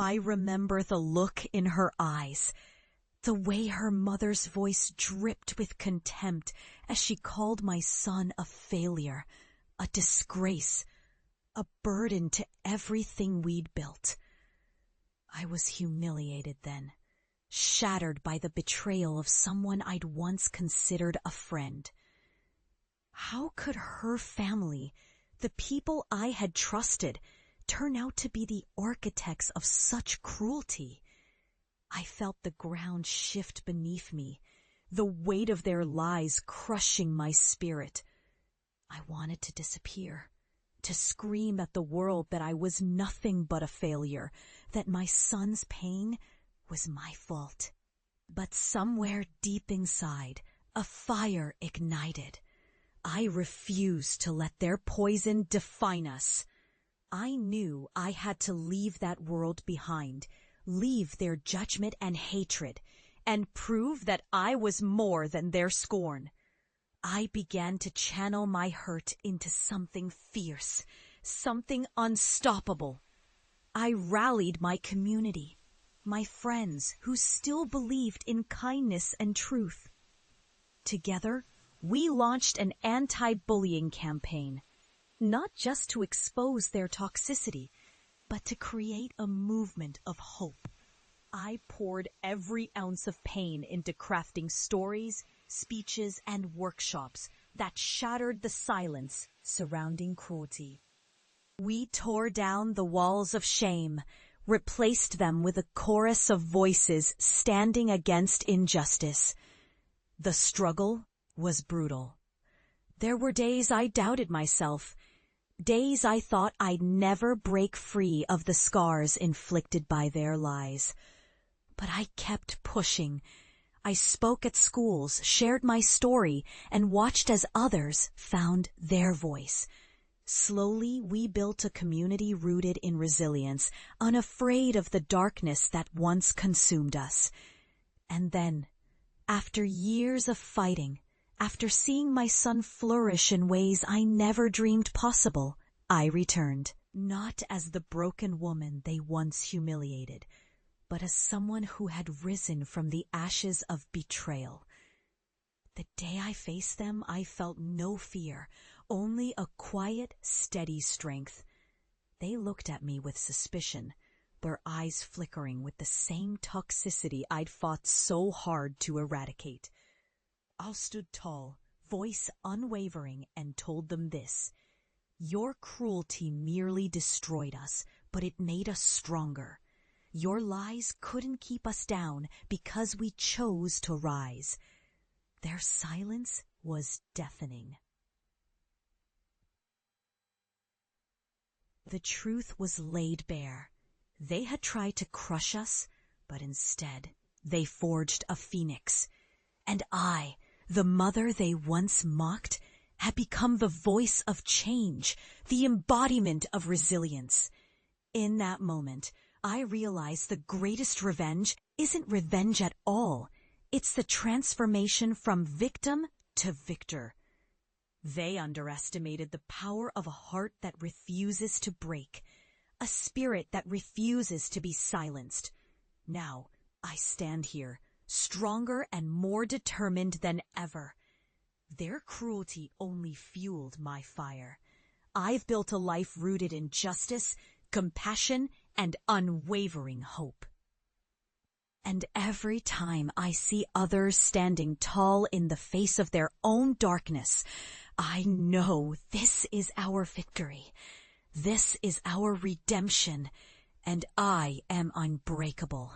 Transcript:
I remember the look in her eyes, the way her mother's voice dripped with contempt as she called my son a failure, a disgrace, a burden to everything we'd built. I was humiliated then, shattered by the betrayal of someone I'd once considered a friend. How could her family, the people I had trusted, turn out to be the architects of such cruelty? I felt the ground shift beneath me, the weight of their lies crushing my spirit. I wanted to disappear, to scream at the world that I was nothing but a failure, that my son's pain was my fault. But somewhere deep inside, a fire ignited. I refused to let their poison define us. I knew I had to leave that world behind, leave their judgment and hatred, and prove that I was more than their scorn. I began to channel my hurt into something fierce, something unstoppable. I rallied my community, my friends who still believed in kindness and truth. Together, we launched an anti-bullying campaign, not just to expose their toxicity, but to create a movement of hope. I poured every ounce of pain into crafting stories, speeches, and workshops that shattered the silence surrounding cruelty. We tore down the walls of shame, replaced them with a chorus of voices standing against injustice. The struggle was brutal. There were days I doubted myself, days I thought I'd never break free of the scars inflicted by their lies. But I kept pushing. I spoke at schools, shared my story, and watched as others found their voice. Slowly, we built a community rooted in resilience, unafraid of the darkness that once consumed us. And then, after years of fighting, after seeing my son flourish in ways I never dreamed possible, I returned, not as the broken woman they once humiliated, but as someone who had risen from the ashes of betrayal. The day I faced them, I felt no fear, only a quiet, steady strength. They looked at me with suspicion, their eyes flickering with the same toxicity I'd fought so hard to eradicate. I stood tall, voice unwavering, and told them this: your cruelty merely destroyed us, but it made us stronger. Your lies couldn't keep us down because we chose to rise. Their silence was deafening. The truth was laid bare. They had tried to crush us, but instead they forged a phoenix. And I, the mother they once mocked, had become the voice of change, the embodiment of resilience. In that moment, I realized the greatest revenge isn't revenge at all. It's the transformation from victim to victor. They underestimated the power of a heart that refuses to break, a spirit that refuses to be silenced. Now, I stand here, stronger and more determined than ever. Their cruelty only fueled my fire. I've built a life rooted in justice, compassion, and unwavering hope. And every time I see others standing tall in the face of their own darkness, I know this is our victory. This is our redemption, and I am unbreakable.